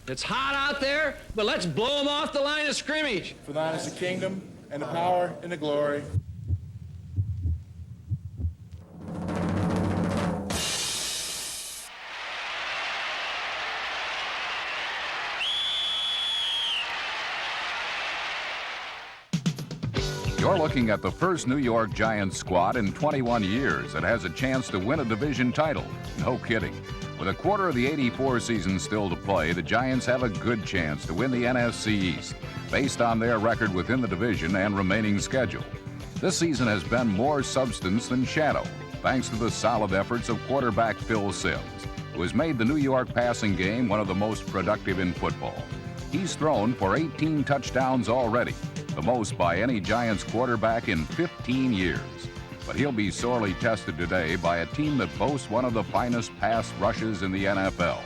It's hot out there, but let's blow them off the line of scrimmage. For thine is the kingdom, and the power, and the glory. You're looking at the first New York Giants squad in 21 years that has a chance to win a division title. No kidding. With a quarter of the '84 season still to play, the Giants have a good chance to win the NFC East based on their record within the division and remaining schedule. This season has been more substance than shadow, thanks to the solid efforts of quarterback Phil Simms, who has made the New York passing game one of the most productive in football. He's thrown for 18 touchdowns already, the most by any Giants quarterback in 15 years. But he'll be sorely tested today by a team that boasts one of the finest pass rushes in the NFL.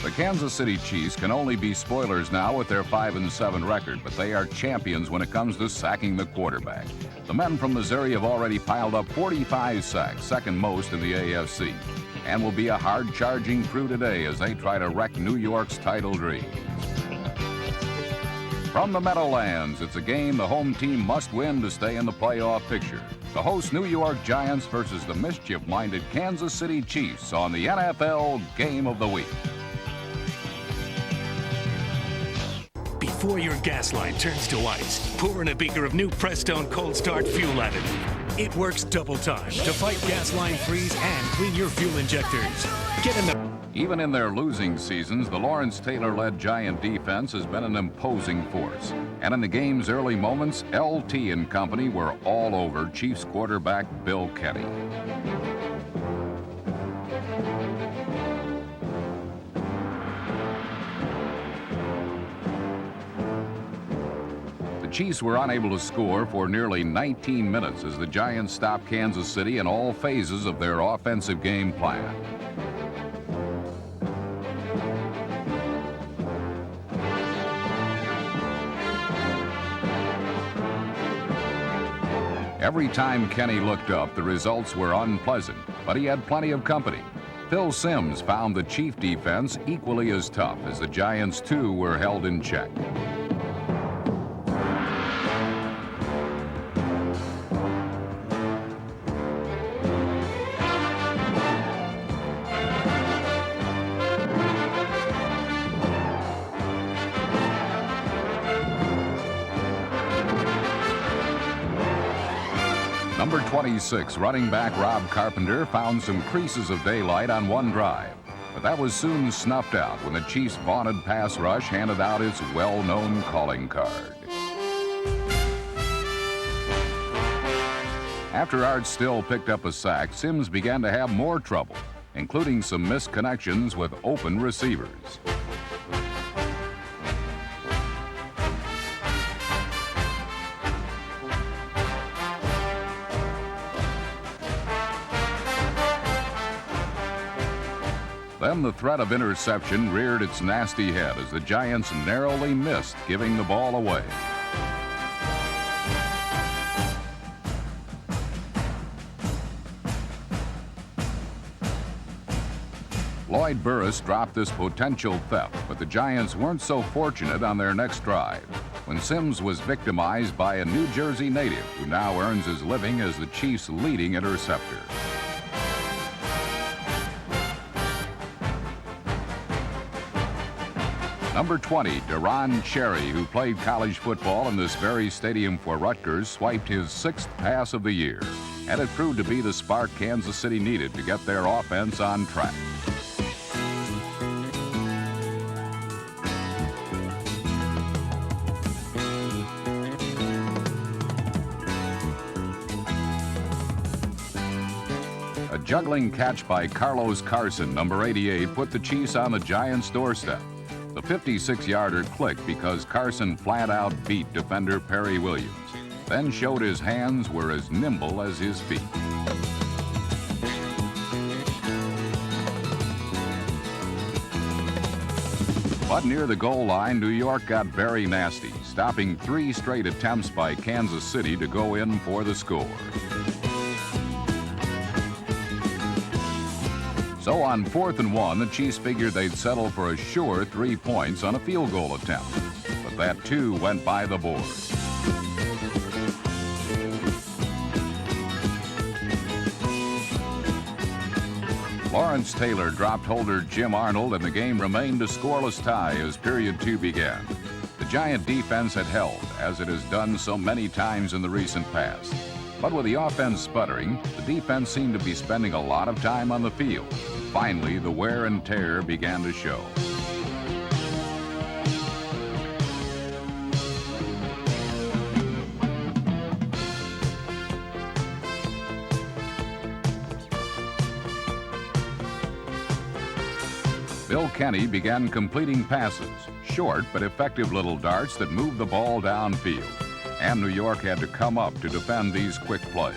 The Kansas City Chiefs can only be spoilers now with their 5-7 record, but they are champions when it comes to sacking the quarterback. The men from Missouri have already piled up 45 sacks, second most in the AFC, and will be a hard-charging crew today as they try to wreck New York's title dreams. From the Meadowlands, it's a game the home team must win to stay in the playoff picture. The host New York Giants versus the mischief-minded Kansas City Chiefs on the NFL Game of the Week. Before your gas line turns to ice, pour in a beaker of new Prestone Cold Start Fuel Additive. It works double time to fight gas line freeze and clean your fuel injectors. Get in the... Even in their losing seasons, the Lawrence Taylor-led Giant defense has been an imposing force. And in the game's early moments, LT and company were all over Chiefs quarterback Bill Kenny. The Chiefs were unable to score for nearly 19 minutes as the Giants stopped Kansas City in all phases of their offensive game plan. Every time Kenny looked up, the results were unpleasant, but he had plenty of company. Phil Simms found the Chief defense equally as tough as the Giants, too, were held in check. Number 26, running back Rob Carpenter, found some creases of daylight on one drive, but that was soon snuffed out when the Chiefs' vaunted pass rush handed out its well-known calling card. After Art Still picked up a sack, Simms began to have more trouble, including some missed connections with open receivers. Then the threat of interception reared its nasty head as the Giants narrowly missed giving the ball away. Lloyd Burris dropped this potential theft, but the Giants weren't so fortunate on their next drive, when Simms was victimized by a New Jersey native who now earns his living as the Chiefs' leading interceptor. Number 20, Deron Cherry, who played college football in this very stadium for Rutgers, swiped his 6th pass of the year, and it proved to be the spark Kansas City needed to get their offense on track. A juggling catch by Carlos Carson, number 88, put the Chiefs on the Giants' doorstep. The 56-yarder clicked because Carson flat-out beat defender Perry Williams, then showed his hands were as nimble as his feet. But near the goal line, New York got very nasty, stopping 3 straight attempts by Kansas City to go in for the score. So on 4th and 1, the Chiefs figured they'd settle for a sure 3 points on a field goal attempt. But that too went by the board. Lawrence Taylor dropped holder Jim Arnold, and the game remained a scoreless tie as period 2 began. The Giant defense had held, as it has done so many times in the recent past. But with the offense sputtering, the defense seemed to be spending a lot of time on the field. Finally, the wear and tear began to show. Bill Kenny began completing passes, short but effective little darts that moved the ball downfield. And New York had to come up to defend these quick plays.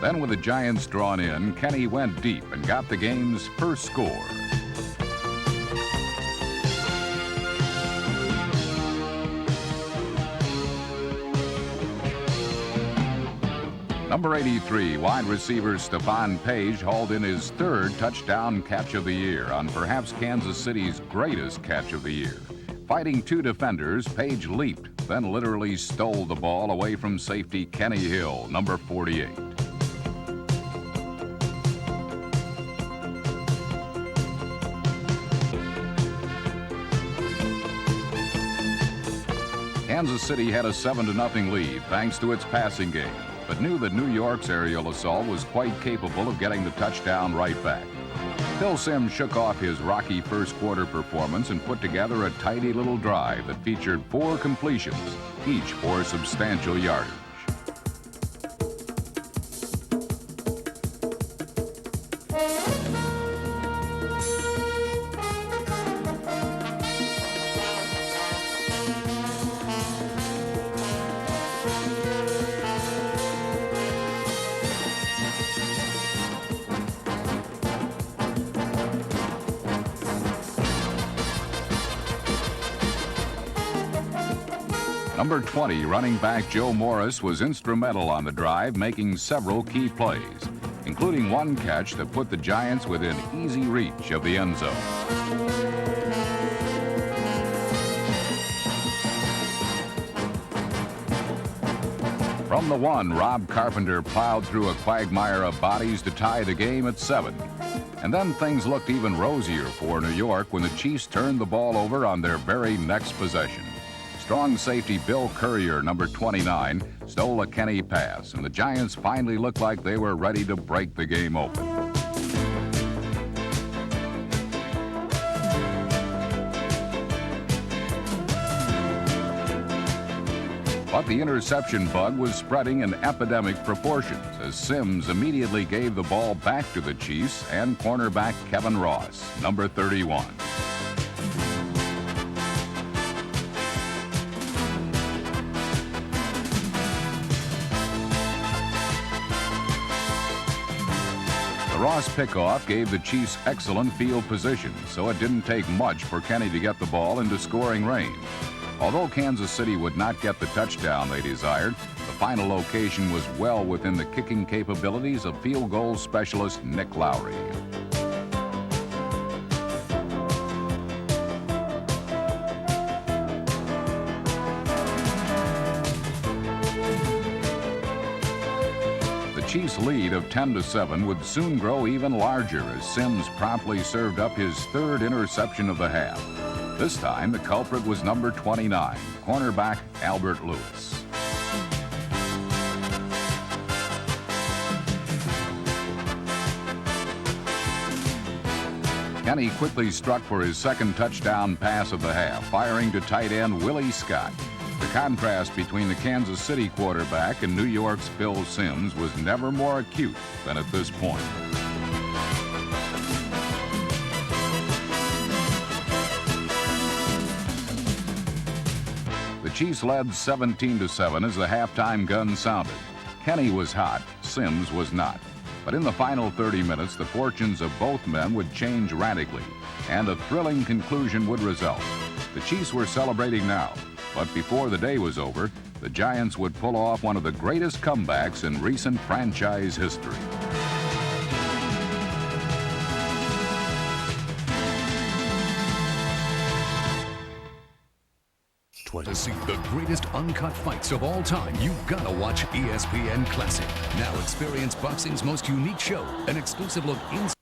Then with the Giants drawn in, Kenny went deep and got the game's first score. Number 83, wide receiver Stephon Page hauled in his 3rd touchdown catch of the year on perhaps Kansas City's greatest catch of the year. Fighting 2 defenders, Page leaped, then literally stole the ball away from safety Kenny Hill, number 48. Kansas City had a 7-0 lead thanks to its passing game, but knew that New York's aerial assault was quite capable of getting the touchdown right back. Phil Simms shook off his rocky first quarter performance and put together a tidy little drive that featured 4 completions, each for substantial yardage. Number 20, running back Joe Morris, was instrumental on the drive, making several key plays, including one catch that put the Giants within easy reach of the end zone. From the 1, Rob Carpenter plowed through a quagmire of bodies to tie the game at 7. And then things looked even rosier for New York when the Chiefs turned the ball over on their very next possession. Strong safety Bill Courier, number 29, stole a Kenny pass, and the Giants finally looked like they were ready to break the game open. But the interception bug was spreading in epidemic proportions as Simms immediately gave the ball back to the Chiefs and cornerback Kevin Ross, number 31. The Ross pickoff gave the Chiefs excellent field position, so it didn't take much for Kenny to get the ball into scoring range. Although Kansas City would not get the touchdown they desired, the final location was well within the kicking capabilities of field goal specialist Nick Lowry. The Chiefs' lead of 10-7 would soon grow even larger as Simms promptly served up his 3rd interception of the half. This time, the culprit was number 29, cornerback Albert Lewis. Kenny quickly struck for his 2nd touchdown pass of the half, firing to tight end Willie Scott. The contrast between the Kansas City quarterback and New York's Phil Simms was never more acute than at this point. The Chiefs led 17-7 as the halftime gun sounded. Kenny was hot, Simms was not. But in the final 30 minutes, the fortunes of both men would change radically, and a thrilling conclusion would result. The Chiefs were celebrating now. But before the day was over, the Giants would pull off one of the greatest comebacks in recent franchise history. To see the greatest uncut fights of all time, you've got to watch ESPN Classic. Now experience boxing's most unique show, an exclusive look inside.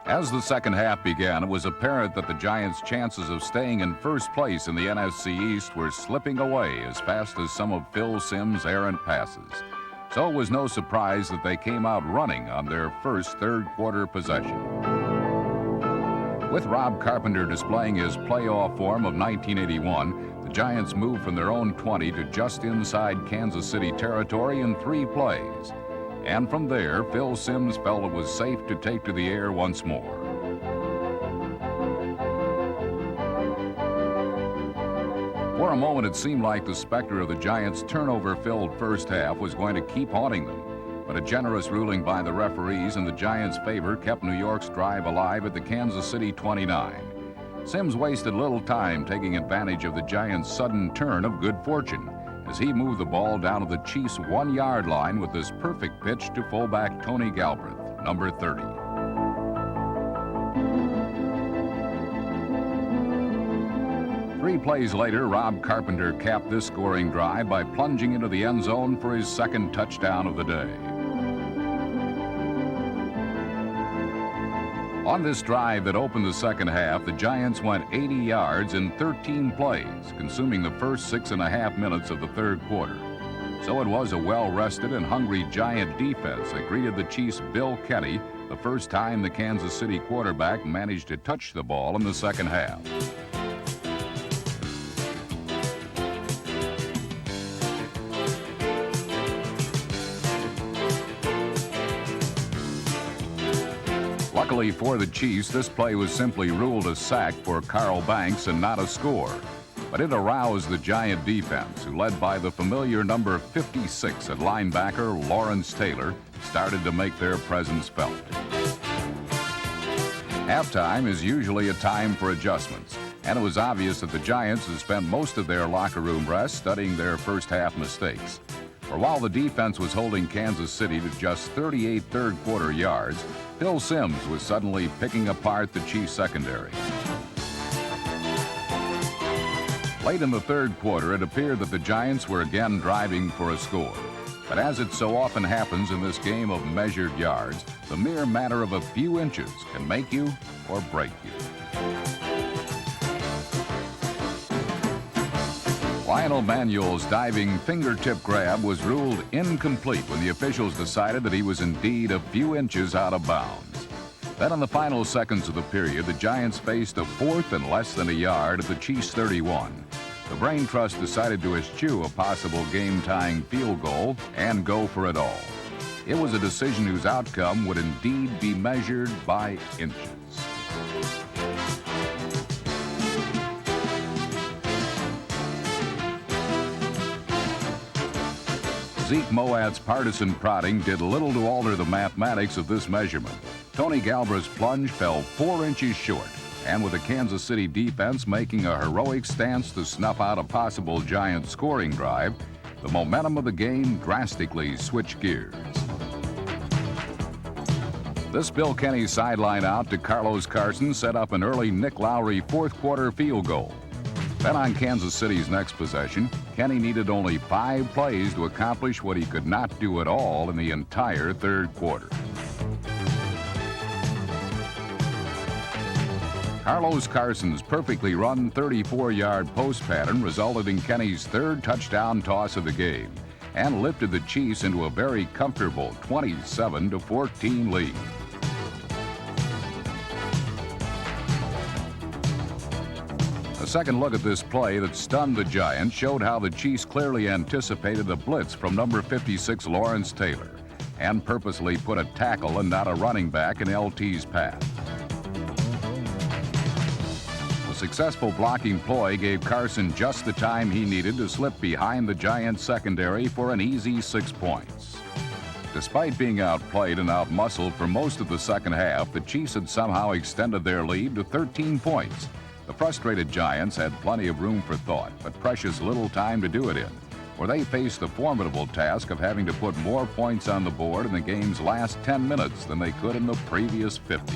As the second half began, it was apparent that the Giants' chances of staying in first place in the NFC East were slipping away as fast as some of Phil Simms' errant passes. So it was no surprise that they came out running on their first third-quarter possession. With Rob Carpenter displaying his playoff form of 1981, the Giants moved from their own 20 to just inside Kansas City territory in 3 plays. And from there, Phil Simms felt it was safe to take to the air once more. For a moment, it seemed like the specter of the Giants' turnover-filled first half was going to keep haunting them. But a generous ruling by the referees in the Giants' favor kept New York's drive alive at the Kansas City 29. Simms wasted little time taking advantage of the Giants' sudden turn of good fortune as he moved the ball down to the Chiefs' 1-yard line with this perfect pitch to fullback Tony Galbraith, number 30. Three plays later, Rob Carpenter capped this scoring drive by plunging into the end zone for his second touchdown of the day. On this drive that opened the second half, the Giants went 80 yards in 13 plays, consuming the first 6.5 minutes of the third quarter. So it was a well-rested and hungry Giant defense that greeted the Chiefs' Bill Kenny the first time the Kansas City quarterback managed to touch the ball in the second half. Luckily for the Chiefs, this play was simply ruled a sack for Carl Banks and not a score. But it aroused the Giant defense, who, led by the familiar number 56 at linebacker Lawrence Taylor, started to make their presence felt. Halftime is usually a time for adjustments, and it was obvious that the Giants had spent most of their locker room rest studying their first half mistakes. For while the defense was holding Kansas City to just 38 third-quarter yards, Phil Simms was suddenly picking apart the Chiefs secondary. Late in the third quarter, it appeared that the Giants were again driving for a score. But as it so often happens in this game of measured yards, the mere matter of a few inches can make you or break you. Lionel Manuel's diving fingertip grab was ruled incomplete when the officials decided that he was indeed a few inches out of bounds. Then in the final seconds of the period, the Giants faced a 4th and less than a yard at the Chiefs' 31. The Brain Trust decided to eschew a possible game-tying field goal and go for it all. It was a decision whose outcome would indeed be measured by inches. Zeke Moat's partisan prodding did little to alter the mathematics of this measurement. Tony Galbraith's plunge fell 4 inches short, and with the Kansas City defense making a heroic stance to snuff out a possible Giant scoring drive, the momentum of the game drastically switched gears. This Bill Kenny sideline out to Carlos Carson set up an early Nick Lowry fourth-quarter field goal. Then on Kansas City's next possession, Kenny needed only 5 plays to accomplish what he could not do at all in the entire third quarter. Carlos Carson's perfectly run 34-yard post pattern resulted in Kenny's third touchdown toss of the game and lifted the Chiefs into a very comfortable 27-14 lead. A second look at this play that stunned the Giants showed how the Chiefs clearly anticipated a blitz from number 56 Lawrence Taylor and purposely put a tackle and not a running back in LT's path. A successful blocking ploy gave Carson just the time he needed to slip behind the Giants secondary for an easy 6 points. Despite being outplayed and outmuscled for most of the second half, the Chiefs had somehow extended their lead to 13 points. The frustrated Giants had plenty of room for thought, but precious little time to do it in, where they faced the formidable task of having to put more points on the board in the game's last 10 minutes than they could in the previous 50.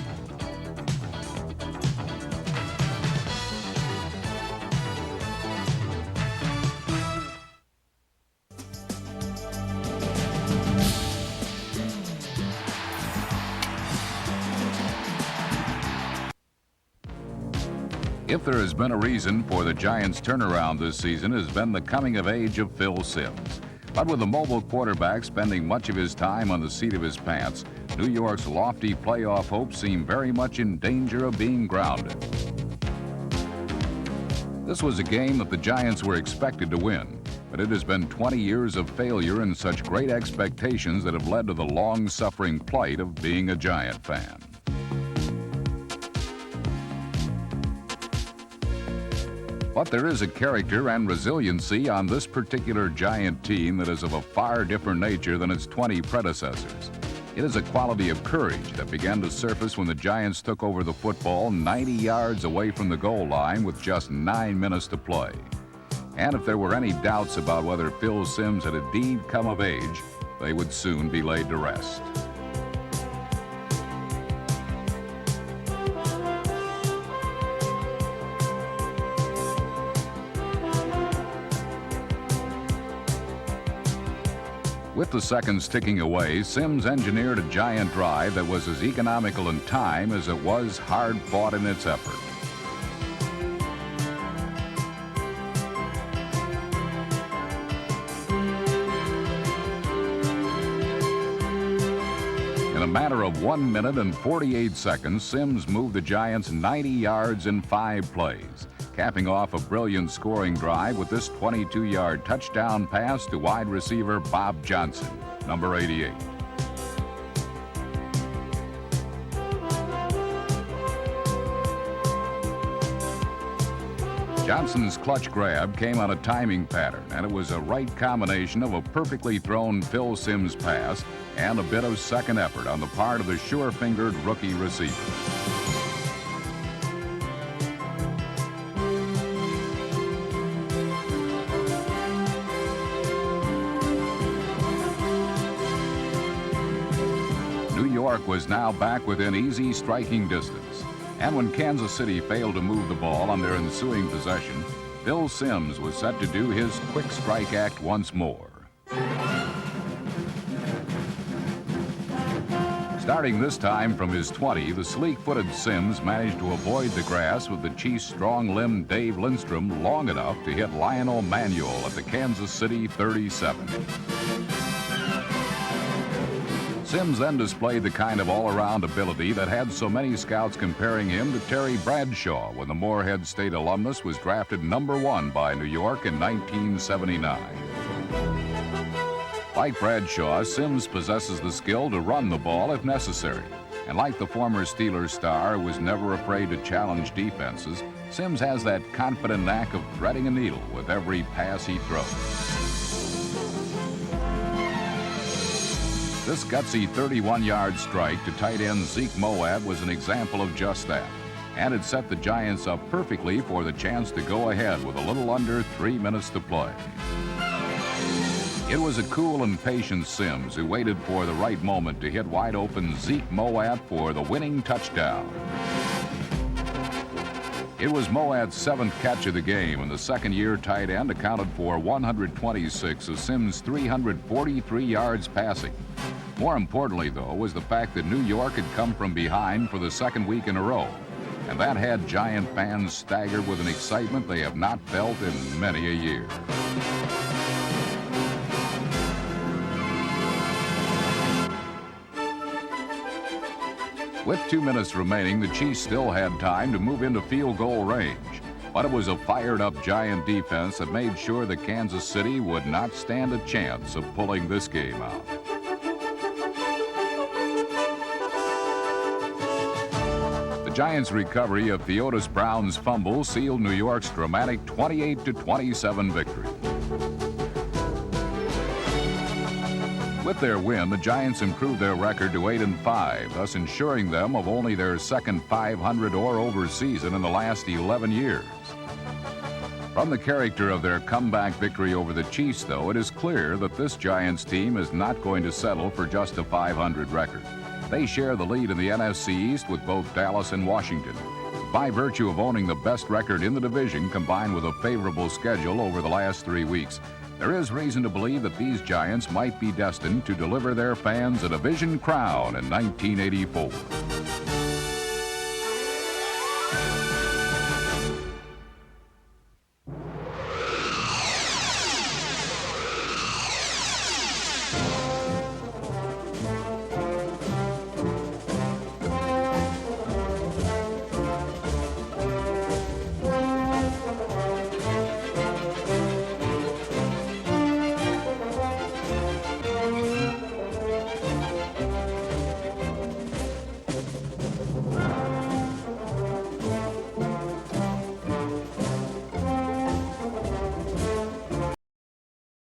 If there has been a reason for the Giants' turnaround this season, it has been the coming of age of Phil Simms. But with the mobile quarterback spending much of his time on the seat of his pants, New York's lofty playoff hopes seem very much in danger of being grounded. This was a game that the Giants were expected to win, but it has been 20 years of failure and such great expectations that have led to the long-suffering plight of being a Giant fan. But there is a character and resiliency on this particular Giant team that is of a far different nature than its 20 predecessors. It is a quality of courage that began to surface when the Giants took over the football 90 yards away from the goal line with just 9 minutes to play. And if there were any doubts about whether Phil Simms had indeed come of age, they would soon be laid to rest. With the seconds ticking away, Simms engineered a Giant drive that was as economical in time as it was hard-fought in its effort. In a matter of 1 minute and 48 seconds, Simms moved the Giants 90 yards in 5 plays, capping off a brilliant scoring drive with this 22-yard touchdown pass to wide receiver Bob Johnson, number 88. Johnson's clutch grab came on a timing pattern, and it was a right combination of a perfectly thrown Phil Simms pass and a bit of second effort on the part of the sure-fingered rookie receiver. New York was now back within easy striking distance. And when Kansas City failed to move the ball on their ensuing possession, Phil Simms was set to do his quick strike act once more. Starting this time from his 20, the sleek-footed Simms managed to avoid the grass with the Chiefs' strong-limbed Dave Lindstrom long enough to hit Lionel Manuel at the Kansas City 37. Simms then displayed the kind of all-around ability that had so many scouts comparing him to Terry Bradshaw when the Morehead State alumnus was drafted number 1 by New York in 1979. Like Bradshaw, Simms possesses the skill to run the ball if necessary. And like the former Steelers star who was never afraid to challenge defenses, Simms has that confident knack of threading a needle with every pass he throws. This gutsy 31-yard strike to tight end Zeke Moab was an example of just that, and it set the Giants up perfectly for the chance to go ahead with a little under 3 minutes to play. It was a cool and patient Simms who waited for the right moment to hit wide open Zeke Moab for the winning touchdown. It was Moab's 7th catch of the game, and the second-year tight end accounted for 126 of Simms' 343 yards passing. More importantly, though, was the fact that New York had come from behind for the second week in a row, and that had Giant fans staggered with an excitement they have not felt in many a year. With 2 minutes remaining, the Chiefs still had time to move into field goal range. But it was a fired-up Giant defense that made sure that Kansas City would not stand a chance of pulling this game out. The Giants' recovery of Theodis Brown's fumble sealed New York's dramatic 28-27 victory. With their win, the Giants improved their record to 8-5, thus ensuring them of only their second 500 or over season in the last 11 years. From the character of their comeback victory over the Chiefs, though, it is clear that this Giants team is not going to settle for just a 500 record. They share the lead in the NFC East with both Dallas and Washington. By virtue of owning the best record in the division, combined with a favorable schedule over the last 3 weeks, there is reason to believe that these Giants might be destined to deliver their fans a division crown in 1984.